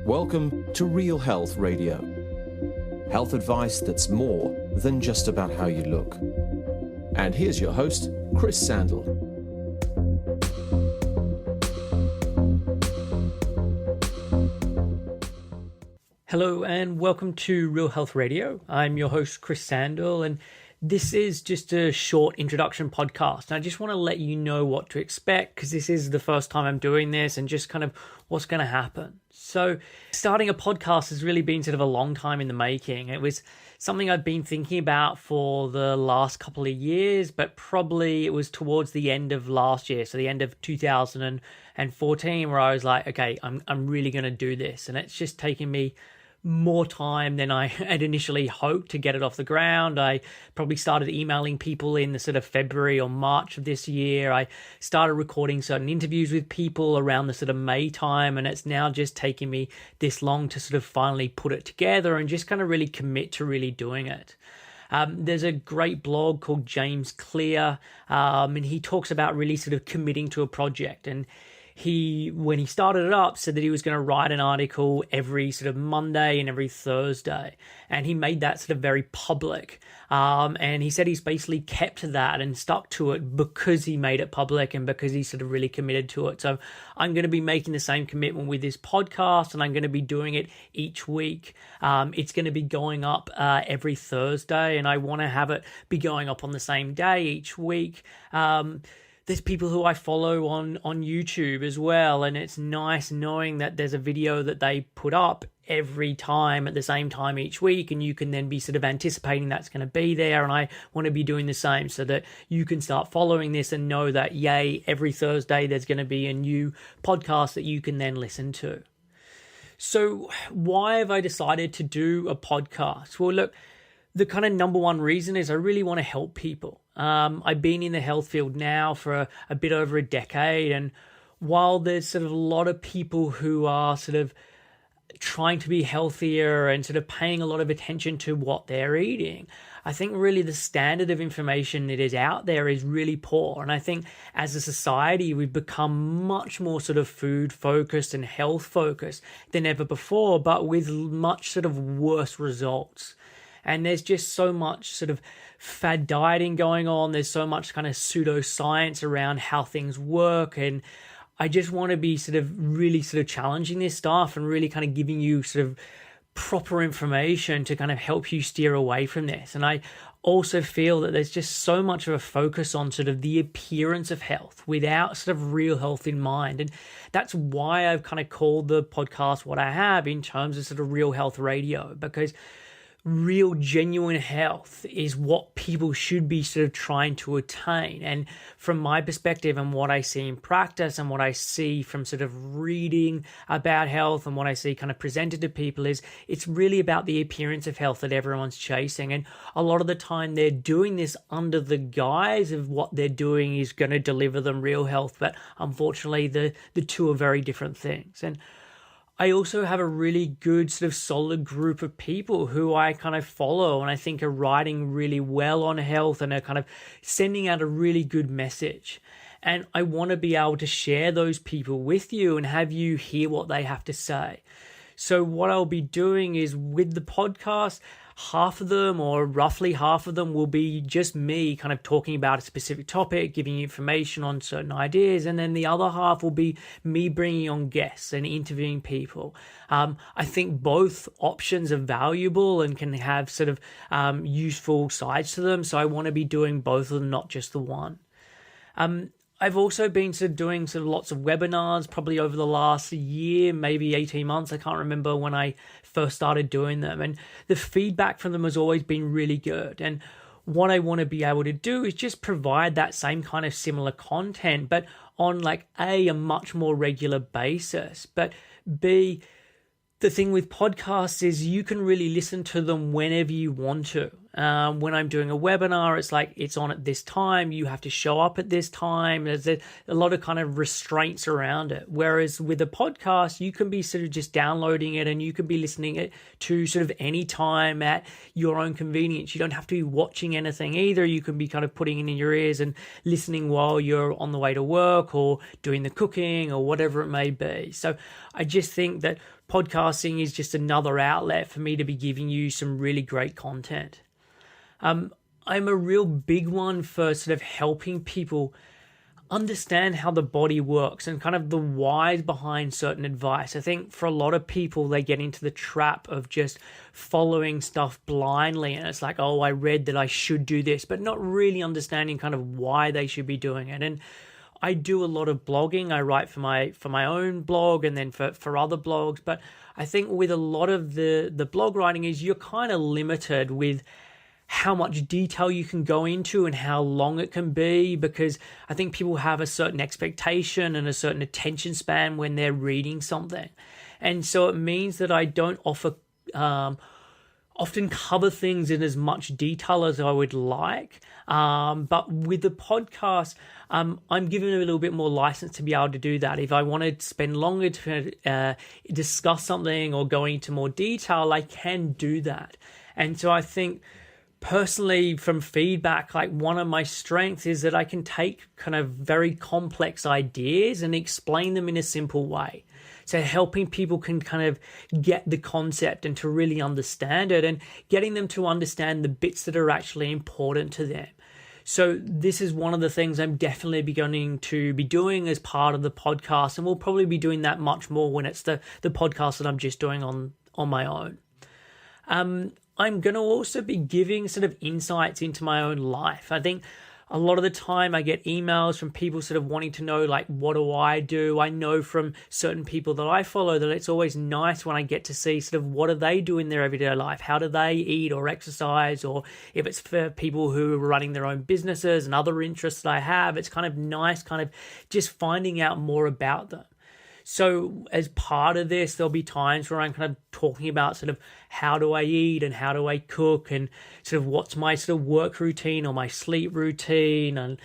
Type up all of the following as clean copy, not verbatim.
Welcome to Real Health Radio. Health advice that's more than just about how you look. And here's your host, Chris Sandel. Hello and welcome to Real Health Radio. I'm your host, Chris Sandel, and this is just a short introduction podcast. And I just want to let you know what to expect because this is the first time I'm doing this and just kind of what's going to happen. So starting a podcast has really been sort of a long time in the making. It was something I've been thinking about for the last couple of years, but probably it was towards the end of last year, so the end of 2014, where I was like, okay, I'm really going to do this. And it's just taken me more time than I had initially hoped to get it off the ground. I probably started emailing people in the sort of February or March of this year. I started recording certain interviews with people around the sort of May time, and it's now just taking me this long to sort of finally put it together and just kind of really commit to really doing it. There's a great blog called James Clear, and he talks about really sort of committing to a project. And when he started it up, said that he was going to write an article every sort of Monday and every Thursday. And he made that sort of very public. And he said he's basically kept to that and stuck to it because he made it public and because he sort of really committed to it. So I'm going to be making the same commitment with this podcast, and I'm going to be doing it each week. It's going to be going up every Thursday, and I want to have it be going up on the same day each week. There's people who I follow on YouTube as well, and it's nice knowing that there's a video that they put up every time at the same time each week, and you can then be sort of anticipating that's going to be there. And I want to be doing the same so that you can start following this and know that, yay, every Thursday there's going to be a new podcast that you can then listen to. So why have I decided to do a podcast? Well, look, the kind of number one reason is I really want to help people. I've been in the health field now for a bit over a decade, and while there's sort of a lot of people who are sort of trying to be healthier and sort of paying a lot of attention to what they're eating, I think really the standard of information that is out there is really poor. And I think as a society, we've become much more sort of food focused and health focused than ever before, but with much sort of worse results. And there's just so much sort of fad dieting going on. There's so much kind of pseudoscience around how things work. And I just want to be sort of really sort of challenging this stuff and really kind of giving you sort of proper information to kind of help you steer away from this. And I also feel that there's just so much of a focus on sort of the appearance of health without sort of real health in mind. And that's why I've kind of called the podcast what I have in terms of sort of real health radio, because real genuine health is what people should be sort of trying to attain. And from my perspective and what I see in practice and what I see from sort of reading about health and what I see kind of presented to people is it's really about the appearance of health that everyone's chasing. And a lot of the time they're doing this under the guise of what they're doing is going to deliver them real health. But unfortunately, the two are very different things. And I also have a really good sort of solid group of people who I kind of follow and I think are writing really well on health and are kind of sending out a really good message. And I want to be able to share those people with you and have you hear what they have to say. So what I'll be doing is with the podcast, half of them or roughly half of them will be just me kind of talking about a specific topic, giving you information on certain ideas. And then the other half will be me bringing on guests and interviewing people. I think both options are valuable and can have sort of useful sides to them. So I want to be doing both of them, not just the one. I've also been sort of doing sort of lots of webinars probably over the last year, maybe 18 months. I can't remember when I first started doing them. And the feedback from them has always been really good. And what I want to be able to do is just provide that same kind of similar content, but on like a much more regular basis. But B, the thing with podcasts is you can really listen to them whenever you want to. When I'm doing a webinar, it's like it's on at this time. You have to show up at this time. There's a lot of kind of restraints around it. Whereas with a podcast, you can be sort of just downloading it and you can be listening it to sort of any time at your own convenience. You don't have to be watching anything either. You can be kind of putting it in your ears and listening while you're on the way to work or doing the cooking or whatever it may be. So I just think that podcasting is just another outlet for me to be giving you some really great content. I'm a real big one for sort of helping people understand how the body works and kind of the whys behind certain advice. I think for a lot of people, they get into the trap of just following stuff blindly. And it's like, oh, I read that I should do this, but not really understanding kind of why they should be doing it. And I do a lot of blogging. I write for my own blog and then for other blogs. But I think with a lot of the blog writing is you're kind of limited with how much detail you can go into and how long it can be, because I think people have a certain expectation and a certain attention span when they're reading something. And so it means that I don't often cover things in as much detail as I would like. But with the podcast, I'm given a little bit more license to be able to do that. If I want to spend longer to discuss something or go into more detail, I can do that. And so I think personally, from feedback, like one of my strengths is that I can take kind of very complex ideas and explain them in a simple way. So helping people can kind of get the concept and to really understand it and getting them to understand the bits that are actually important to them. So this is one of the things I'm definitely going to be doing as part of the podcast, and we'll probably be doing that much more when it's the podcast that I'm just doing on my own. I'm going to also be giving sort of insights into my own life. I think a lot of the time I get emails from people sort of wanting to know, like, what do I do? I know from certain people that I follow that it's always nice when I get to see sort of what do they do in their everyday life? How do they eat or exercise? Or if it's for people who are running their own businesses and other interests that I have, it's kind of nice kind of just finding out more about them. So as part of this, there'll be times where I'm kind of talking about sort of how do I eat and how do I cook and sort of what's my sort of work routine or my sleep routine and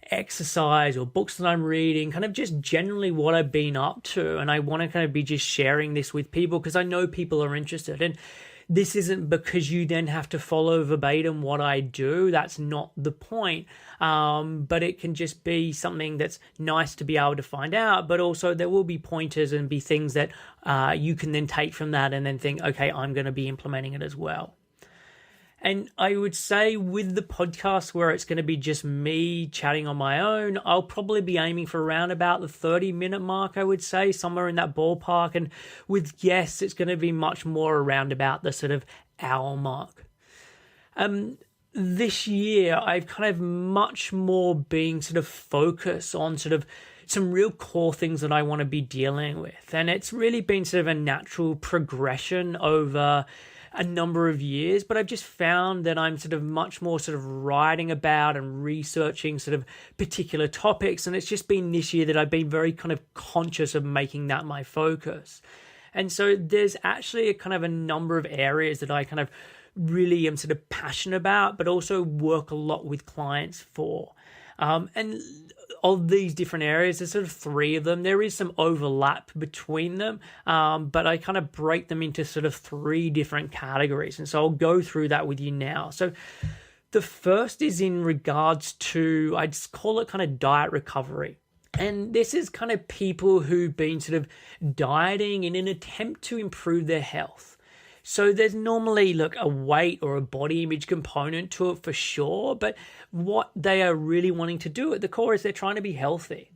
exercise or books that I'm reading, kind of just generally what I've been up to. And I want to kind of be just sharing this with people because I know people are interested. And this isn't because you then have to follow verbatim what I do. That's not the point. But it can just be something that's nice to be able to find out. But also there will be pointers and be things that you can then take from that and then think, okay, I'm going to be implementing it as well. And I would say with the podcast where it's going to be just me chatting on my own, I'll probably be aiming for around about the 30-minute mark, I would say, somewhere in that ballpark. And with guests, it's going to be much more around about the sort of hour mark. This year, I've kind of much more being sort of focused on sort of some real core things that I want to be dealing with. And it's really been sort of a natural progression over a number of years, but I've just found that I'm sort of much more sort of writing about and researching sort of particular topics. And it's just been this year that I've been very kind of conscious of making that my focus. And so there's actually a kind of a number of areas that I kind of really am sort of passionate about, but also work a lot with clients for. And of these different areas, there's sort of three of them. There is some overlap between them, but I kind of break them into sort of three different categories. And so I'll go through that with you now. So the first is in regards to, I just call it kind of diet recovery. And this is kind of people who've been sort of dieting in an attempt to improve their health. So there's normally, look, a weight or a body image component to it for sure, but what they are really wanting to do at the core is they're trying to be healthy.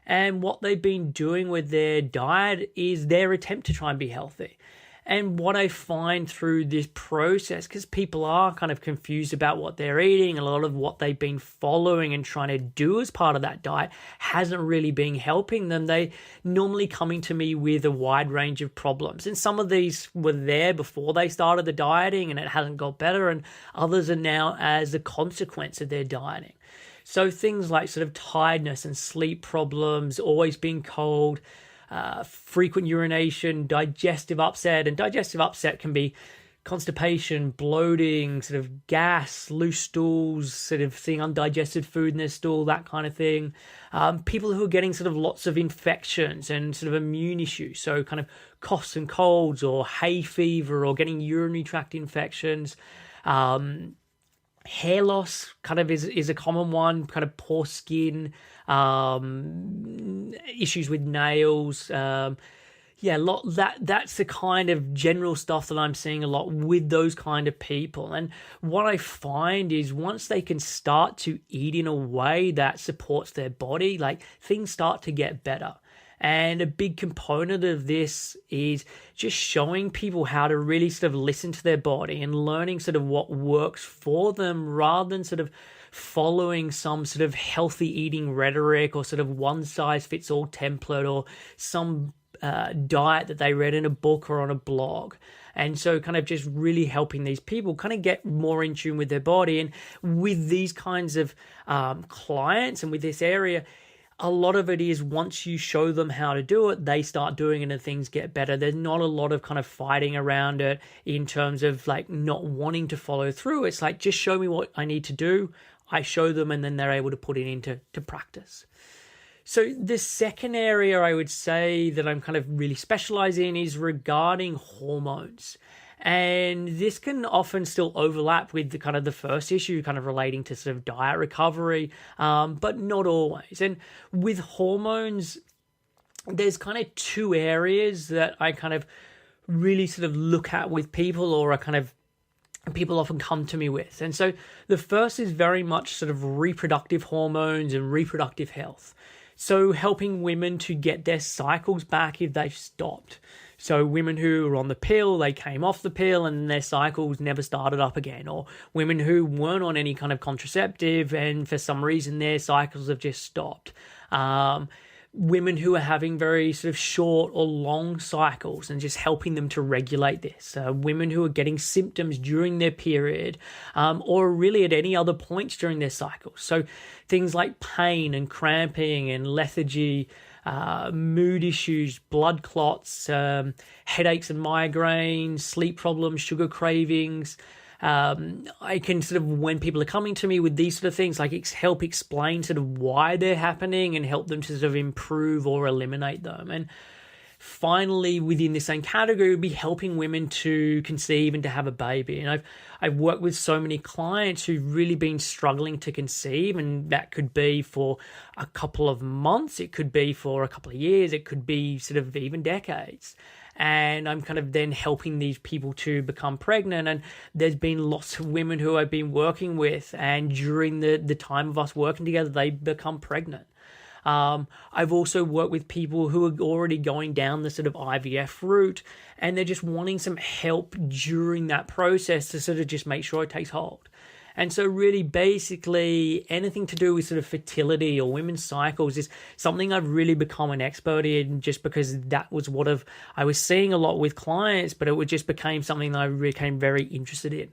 And what they've been doing with their diet is their attempt to try and be healthy. And what I find through this process, because people are kind of confused about what they're eating, a lot of what they've been following and trying to do as part of that diet hasn't really been helping them. They normally coming to me with a wide range of problems. And some of these were there before they started the dieting and it hasn't got better. And others are now as a consequence of their dieting. So things like sort of tiredness and sleep problems, always being cold, frequent urination, digestive upset. And digestive upset can be constipation, bloating, sort of gas, loose stools, sort of seeing undigested food in their stool, that kind of thing. People who are getting sort of lots of infections and sort of immune issues, so kind of coughs and colds or hay fever or getting urinary tract infections. Hair loss kind of is a common one, kind of poor skin, issues with nails. That's the kind of general stuff that I'm seeing a lot with those kind of people. And what I find is once they can start to eat in a way that supports their body, like things start to get better. And a big component of this is just showing people how to really sort of listen to their body and learning sort of what works for them rather than sort of following some sort of healthy eating rhetoric or sort of one size fits all template or some diet that they read in a book or on a blog. And so kind of just really helping these people kind of get more in tune with their body. And with these kinds of clients and with this area, a lot of it is once you show them how to do it, they start doing it and things get better. There's not a lot of kind of fighting around it in terms of like not wanting to follow through. It's like, just show me what I need to do. I show them and then they're able to put it into practice. So the second area I would say that I'm kind of really specialize in is regarding hormones. And this can often still overlap with the kind of the first issue, kind of relating to sort of diet recovery, but not always. And with hormones, there's kind of two areas that I kind of really sort of look at with people, or people often come to me with. And so the first is very much sort of reproductive hormones and reproductive health. So helping women to get their cycles back if they've stopped. So women who are on the pill, they came off the pill and their cycles never started up again. Or women who weren't on any kind of contraceptive and for some reason their cycles have just stopped. Women who are having very sort of short or long cycles and just helping them to regulate this. Women who are getting symptoms during their period or really at any other points during their cycles. So things like pain and cramping and lethargy, mood issues, blood clots, headaches and migraines, sleep problems, sugar cravings. I can sort of, when people are coming to me with these sort of things, like help explain sort of why they're happening and help them to sort of improve or eliminate them. And finally, within the same category, would be helping women to conceive and to have a baby. And I've worked with so many clients who've really been struggling to conceive, and that could be for a couple of months, it could be for a couple of years, it could be sort of even decades. And I'm kind of then helping these people to become pregnant. And there's been lots of women who I've been working with, and during the time of us working together, they become pregnant. I've also worked with people who are already going down the sort of IVF route, and they're just wanting some help during that process to sort of just make sure it takes hold. And so really basically anything to do with sort of fertility or women's cycles is something I've really become an expert in, just because that was what I was seeing a lot with clients, but it just became something that I became very interested in.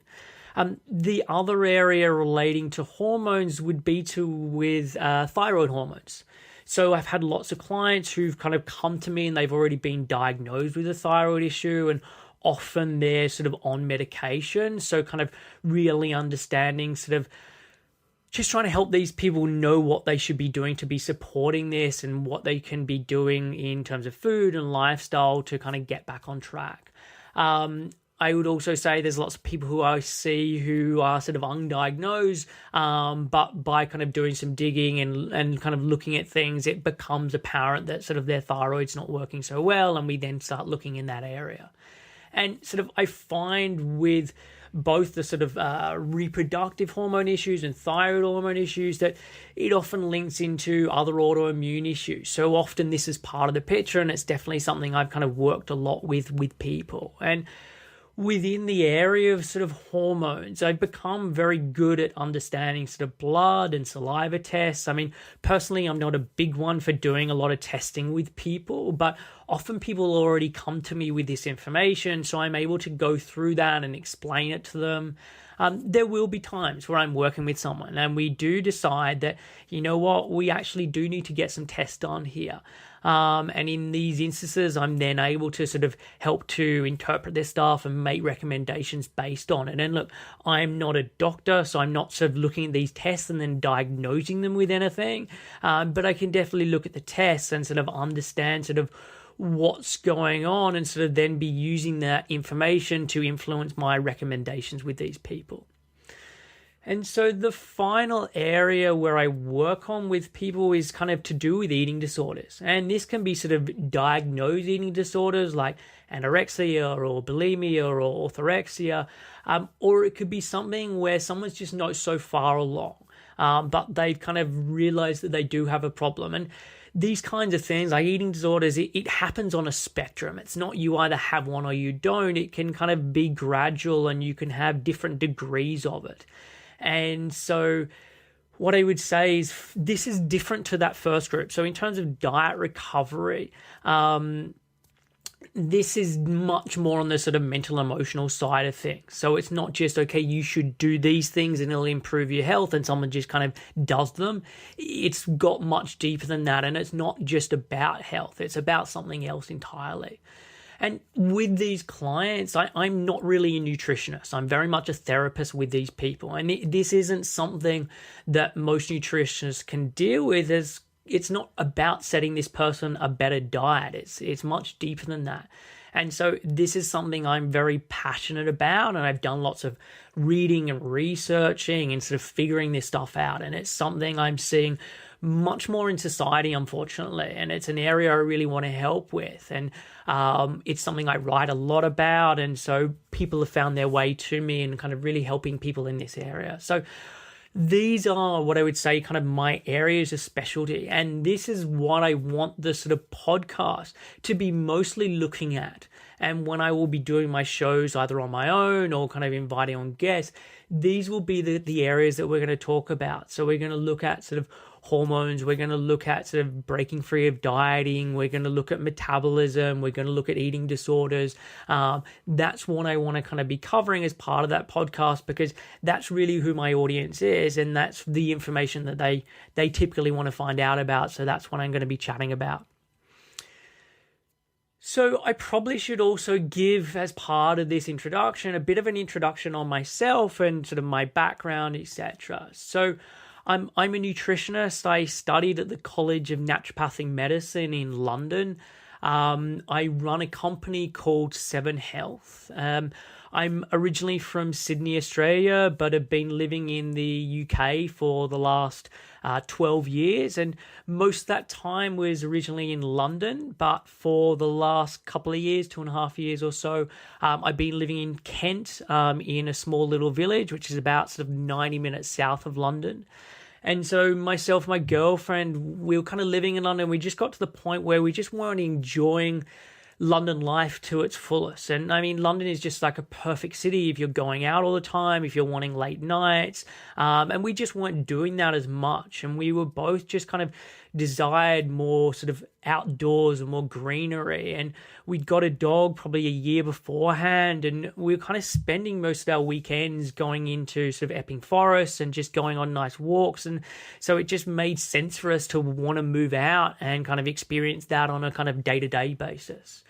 The other area relating to hormones would be with thyroid hormones. So I've had lots of clients who've kind of come to me and they've already been diagnosed with a thyroid issue, and often they're sort of on medication. So kind of really understanding sort of just trying to help these people know what they should be doing to be supporting this and what they can be doing in terms of food and lifestyle to kind of get back on track. I would also say there's lots of people who I see who are sort of undiagnosed, but by kind of doing some digging and kind of looking at things, it becomes apparent that sort of their thyroid's not working so well, and we then start looking in that area. And sort of I find with both the sort of reproductive hormone issues and thyroid hormone issues that it often links into other autoimmune issues. So often this is part of the picture, and it's definitely something I've kind of worked a lot with people. And within the area of sort of hormones, I've become very good at understanding sort of blood and saliva tests. I mean, personally, I'm not a big one for doing a lot of testing with people, but often people already come to me with this information, so I'm able to go through that and explain it to them. there will be times where I'm working with someone and we do decide that, you know what, we actually do need to get some tests done here. And in these instances, I'm then able to sort of help to interpret their stuff and make recommendations based on it. And look, I'm not a doctor, so I'm not sort of looking at these tests and then diagnosing them with anything. But I can definitely look at the tests and sort of understand sort of what's going on and sort of then be using that information to influence my recommendations with these people. And so the final area where I work on with people is kind of to do with eating disorders. And this can be sort of diagnosed eating disorders like anorexia or bulimia or orthorexia, or it could be something where someone's just not so far along, but they've kind of realized that they do have a problem. And these kinds of things like eating disorders, it happens on a spectrum. It's not you either have one or you don't. It can kind of be gradual and you can have different degrees of it. And so what I would say is this is different to that first group. So in terms of diet recovery, this is much more on the sort of mental emotional side of things. So it's not just, okay, you should do these things and it'll improve your health and someone just kind of does them. It's got much deeper than that. And it's not just about health. It's about something else entirely. And with these clients, I'm not really a nutritionist. I'm very much a therapist with these people. And this isn't something that most nutritionists can deal with. It's not about setting this person a better diet. It's much deeper than that. And so this is something I'm very passionate about, and I've done lots of reading and researching and sort of figuring this stuff out. And it's something I'm seeing much more in society, unfortunately, and it's an area I really want to help with. And it's something I write a lot about, and so people have found their way to me and kind of really helping people in this area. So these are what I would say kind of my areas of specialty, and this is what I want the sort of podcast to be mostly looking at. And when I will be doing my shows either on my own or kind of inviting on guests, these will be the areas that we're going to talk about. So we're going to look at sort of hormones, we're going to look at sort of breaking free of dieting, we're going to look at metabolism, we're going to look at eating disorders. That's what I want to kind of be covering as part of that podcast, because that's really who my audience is, and that's the information that they typically want to find out about. So that's what I'm going to be chatting about. So I probably should also give, as part of this introduction, a bit of an introduction on myself and sort of my background, etc. So I'm a nutritionist. I studied at the College of Naturopathic Medicine in London. I run a company called 7 Health. I'm originally from Sydney, Australia, but have been living in the UK for the last 12 years. And most of that time was originally in London, but for the last couple of years, 2.5 years or so, I've been living in Kent, in a small little village, which is about sort of 90 minutes south of London. And so myself and my girlfriend, we were kind of living in London. We just got to the point where we just weren't enjoying London life to its fullest. And I mean, London is just like a perfect city if you're going out all the time, if you're wanting late nights. And we just weren't doing that as much. And we were both just kind of desired more sort of outdoors and more greenery. And we'd got a dog probably a year beforehand, and we were kind of spending most of our weekends going into sort of Epping Forest and just going on nice walks. And so it just made sense for us to want to move out and kind of experience that on a kind of day-to-day basis.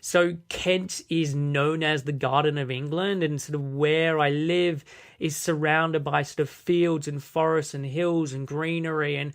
So Kent is known as the Garden of England, and sort of where I live is surrounded by sort of fields and forests and hills and greenery. And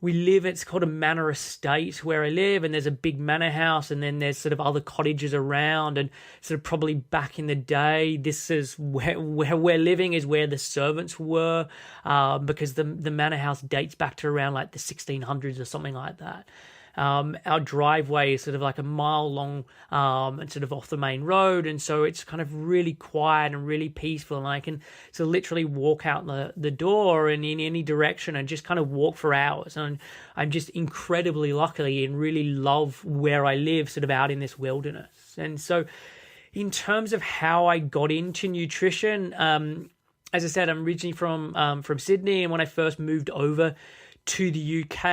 we live, it's called a manor estate where I live, and there's a big manor house, and then there's sort of other cottages around. And sort of probably back in the day, this is where we're living is where the servants were, because the manor house dates back to around like the 1600s or something like that. Our driveway is sort of like a mile long, and sort of off the main road. And so it's kind of really quiet and really peaceful. And I can sort of literally walk out the door and in any direction and just kind of walk for hours. And I'm just incredibly lucky and really love where I live sort of out in this wilderness. And so in terms of how I got into nutrition, as I said, I'm originally from Sydney. And when I first moved over to the UK,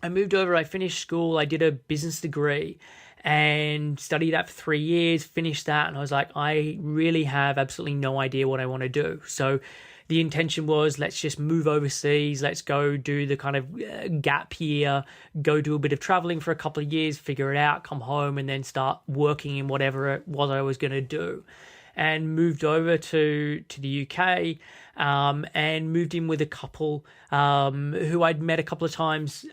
I I moved over, I finished school, I did a business degree and studied that for 3 years, finished that, and I was like, I really have absolutely no idea what I want to do. So the intention was, let's just move overseas, let's go do the kind of gap year, go do a bit of traveling for a couple of years, figure it out, come home, and then start working in whatever it was I was going to do. And moved over to the UK, and moved in with a couple who I'd met a couple of times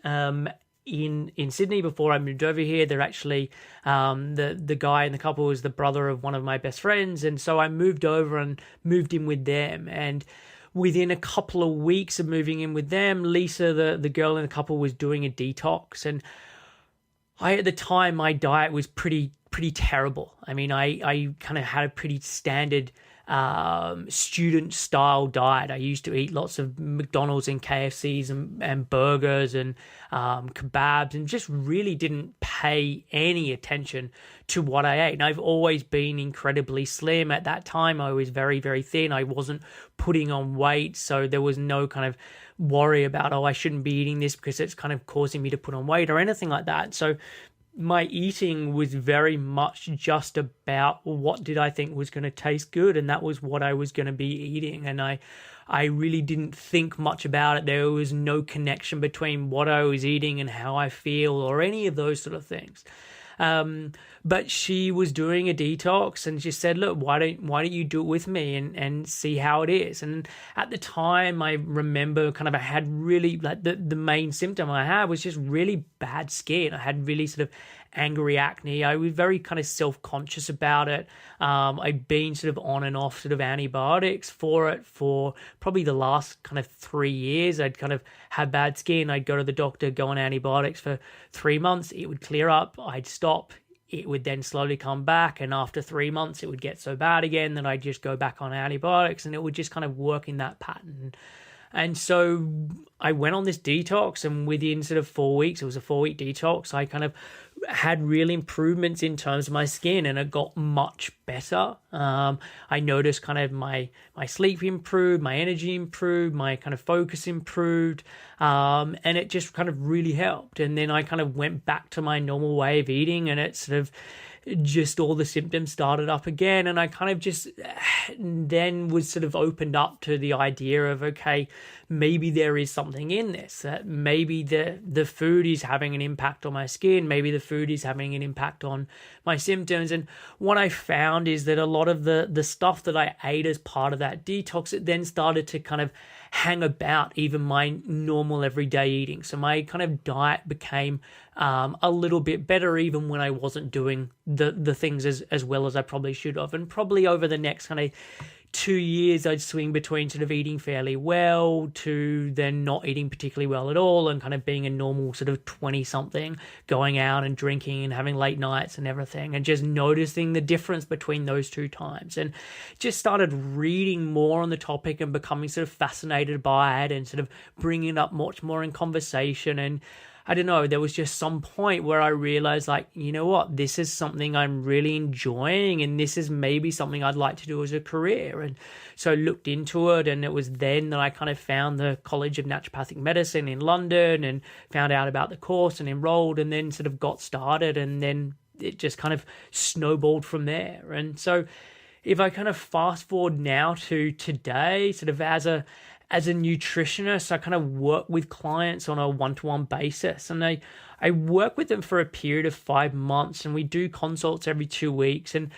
in Sydney before I moved over here. They're actually the guy in the couple was the brother of one of my best friends, and so I moved over and moved in with them. And within a couple of weeks of moving in with them, Lisa, the girl in the couple, was doing a detox, and at the time my diet was pretty terrible. I mean, I kind of had a pretty standard student style diet. I used to eat lots of McDonald's and KFCs and burgers and kebabs, and just really didn't pay any attention to what I ate. And I've always been incredibly slim. At that time, I was very, very thin. I wasn't putting on weight, so there was no kind of worry about, I shouldn't be eating this because it's kind of causing me to put on weight or anything like that. So my eating was very much just about what did I think was going to taste good, and that was what I was going to be eating. And I really didn't think much about it. There was no connection between what I was eating and how I feel or any of those sort of things. But she was doing a detox, and she said, look, why don't you do it with me and see how it is? And at the time, I remember I had really, like, the main symptom I had was just really bad skin. I had really sort of angry acne. I was very kind of self-conscious about it. I'd been sort of on and off sort of antibiotics for it for probably the last kind of 3 years. I'd kind of had bad skin. I'd go to the doctor, go on antibiotics for 3 months. It would clear up. I'd stop. It would then slowly come back. And after 3 months, it would get so bad again that I'd just go back on antibiotics, and it would just kind of work in that pattern. And so I went on this detox, and within sort of 4 weeks, it was a 4-week detox, I kind of had real improvements in terms of my skin, and it got much better. I noticed kind of my sleep improved, my energy improved, my kind of focus improved, and it just kind of really helped. And then I kind of went back to my normal way of eating, and it sort of just all the symptoms started up again. And I kind of just then was sort of opened up to the idea of, okay, maybe there is something in this, that maybe the food is having an impact on my skin, maybe the food is having an impact on my symptoms. And what I found is that a lot of the stuff that I ate as part of that detox, it then started to kind of hang about even my normal everyday eating. So my kind of diet became a little bit better even when I wasn't doing the things as well as I probably should have. And probably over the next kind of 2 years, I'd swing between sort of eating fairly well to then not eating particularly well at all, and kind of being a normal sort of 20-something, going out and drinking and having late nights and everything, and just noticing the difference between those two times. And just started reading more on the topic and becoming sort of fascinated by it, and sort of bringing it up much more in conversation. And I don't know, there was just some point where I realized, like, you know what, this is something I'm really enjoying, and this is maybe something I'd like to do as a career. And so I looked into it, and it was then that I kind of found the College of Naturopathic Medicine in London and found out about the course and enrolled, and then sort of got started, and then it just kind of snowballed from there. And so if I kind of fast forward now to today, sort of as a nutritionist, I kind of work with clients on a one-to-one basis, and I work with them for a period of 5 months, and we do consults every 2 weeks. And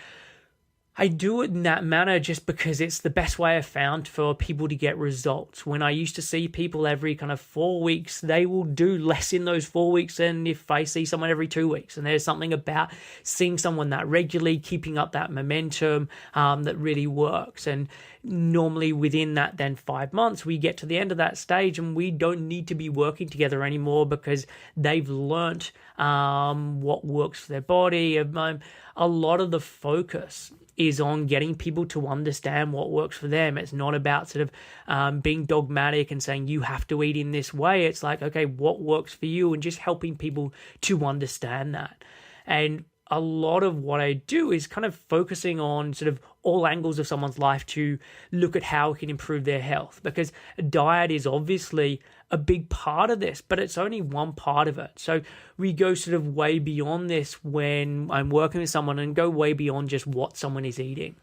I do it in that manner just because it's the best way I've found for people to get results. When I used to see people every kind of 4 weeks, they will do less in those 4 weeks than if I see someone every 2 weeks. And there's something about seeing someone that regularly, keeping up that momentum that really works. And normally within that then 5 months, we get to the end of that stage, and we don't need to be working together anymore because they've learnt what works for their body. A lot of the focus is on getting people to understand what works for them. It's not about sort of being dogmatic and saying you have to eat in this way. It's like, okay, what works for you, and just helping people to understand that. And a lot of what I do is kind of focusing on sort of all angles of someone's life to look at how it can improve their health, because diet is obviously a big part of this, but it's only one part of it. So we go sort of way beyond this when I'm working with someone, and go way beyond just what someone is eating.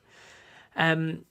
I'm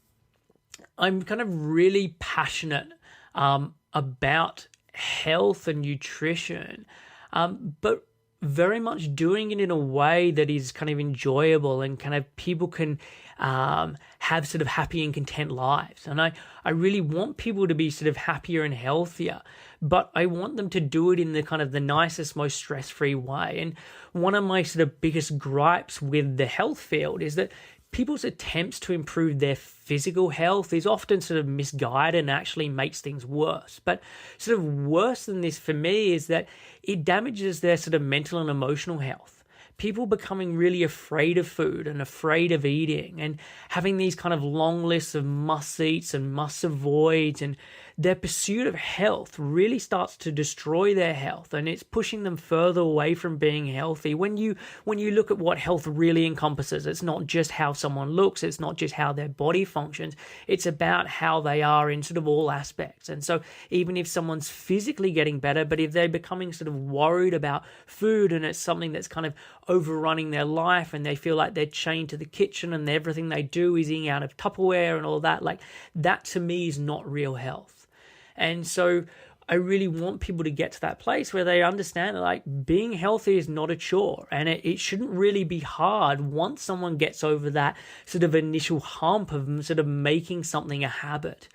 kind of really passionate about health and nutrition, but very much doing it in a way that is kind of enjoyable and kind of people can have sort of happy and content lives. And I really want people to be sort of happier and healthier, but I want them to do it in the kind of the nicest, most stress-free way. And one of my sort of biggest gripes with the health field is that people's attempts to improve their physical health is often sort of misguided and actually makes things worse. But sort of worse than this for me is that it damages their sort of mental and emotional health. People becoming really afraid of food and afraid of eating, and having these kind of long lists of must-eats and must-avoids, and their pursuit of health really starts to destroy their health, and it's pushing them further away from being healthy. When you look at what health really encompasses, it's not just how someone looks, it's not just how their body functions, it's about how they are in sort of all aspects. And so even if someone's physically getting better, but if they're becoming sort of worried about food and it's something that's kind of overrunning their life, and they feel like they're chained to the kitchen and everything they do is eating out of Tupperware and all that, like that to me is not real health. And so I really want people to get to that place where they understand that like being healthy is not a chore, and it shouldn't really be hard once someone gets over that sort of initial hump of sort of making something a habit.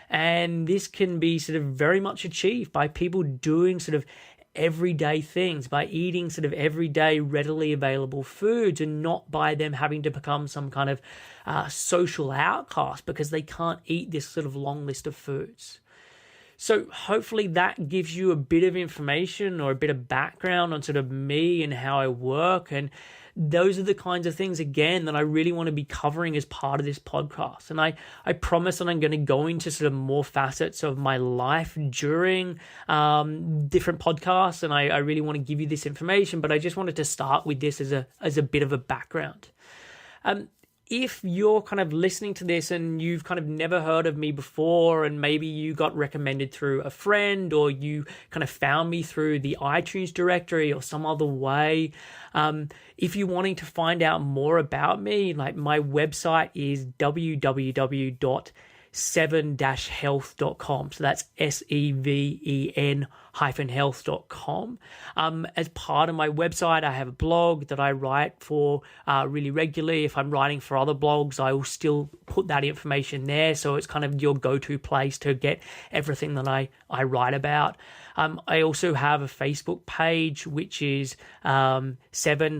And this can be sort of very much achieved by people doing sort of everyday things, by eating sort of everyday readily available foods, and not by them having to become some kind of social outcast because they can't eat this sort of long list of foods. So hopefully that gives you a bit of information or a bit of background on sort of me and how I work. And those are the kinds of things, again, that I really want to be covering as part of this podcast. And I promise that I'm going to go into sort of more facets of my life during different podcasts. And I really want to give you this information, but I just wanted to start with this as a bit of a background. If you're kind of listening to this and you've kind of never heard of me before, and maybe you got recommended through a friend, or you kind of found me through the iTunes directory or some other way, if you're wanting to find out more about me, like my website is www.7-health.com. So that's SEVEN-health.com. As part of my website, I have a blog that I write for really regularly. If I'm writing for other blogs, I will still put that information there. So it's kind of your go-to place to get everything that I write about. I also have a Facebook page, which is 7,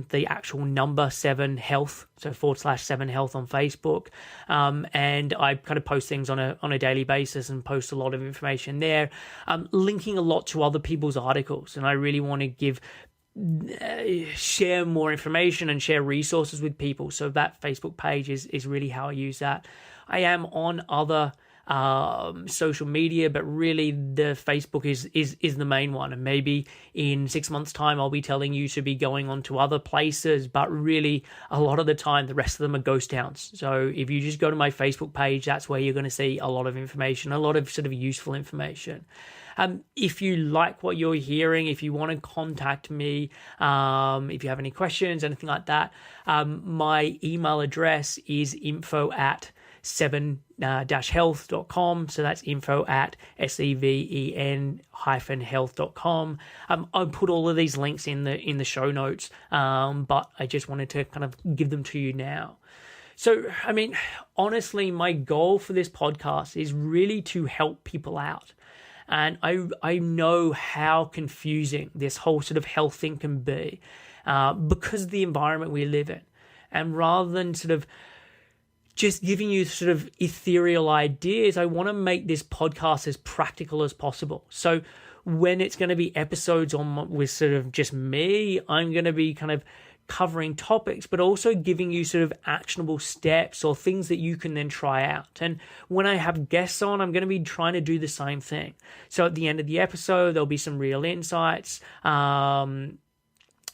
the actual number 7 health, so /7 health on Facebook. And I kind of post things on a daily basis and post a lot of information there, linking a lot to other people's articles. And I really want to share more information and share resources with people. So that Facebook page is really how I use that. I am on other social media, but really the Facebook is the main one. And maybe in 6 months' time, I'll be telling you to be going on to other places, but really a lot of the time, the rest of them are ghost towns. So if you just go to my Facebook page, that's where you're going to see a lot of information, a lot of sort of useful information. If you like what you're hearing, if you want to contact me, if you have any questions, anything like that, my email address is info@7-health.com. So that's info@SEVEN-health.com. I'll put all of these links in the show notes, but I just wanted to kind of give them to you now. So, I mean, honestly, my goal for this podcast is really to help people out. And I know how confusing this whole sort of health thing can be because of the environment we live in. And rather than sort of just giving you sort of ethereal ideas, I want to make this podcast as practical as possible. So when it's going to be episodes with sort of just me, I'm going to be kind of covering topics, but also giving you sort of actionable steps or things that you can then try out. And when I have guests on, I'm going to be trying to do the same thing. So at the end of the episode, there'll be some real insights,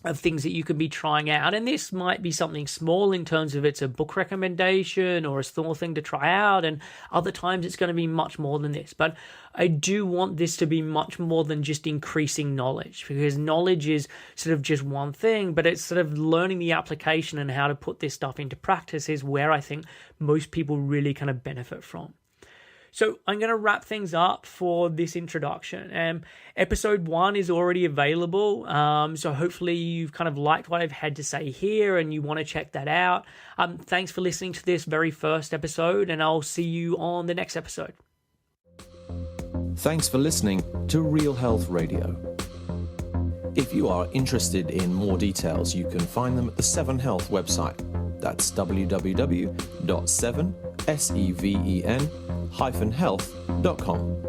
of things that you could be trying out. And this might be something small in terms of it's a book recommendation or a small thing to try out, and other times it's going to be much more than this. But I do want this to be much more than just increasing knowledge, because knowledge is sort of just one thing, but it's sort of learning the application and how to put this stuff into practice is where I think most people really kind of benefit from. So I'm going to wrap things up for this introduction. Episode 1 is already available, so hopefully you've kind of liked what I've had to say here and you want to check that out. Thanks for listening to this very first episode, and I'll see you on the next episode. Thanks for listening to Real Health Radio. If you are interested in more details, you can find them at the 7 Health website. That's www.7health.com.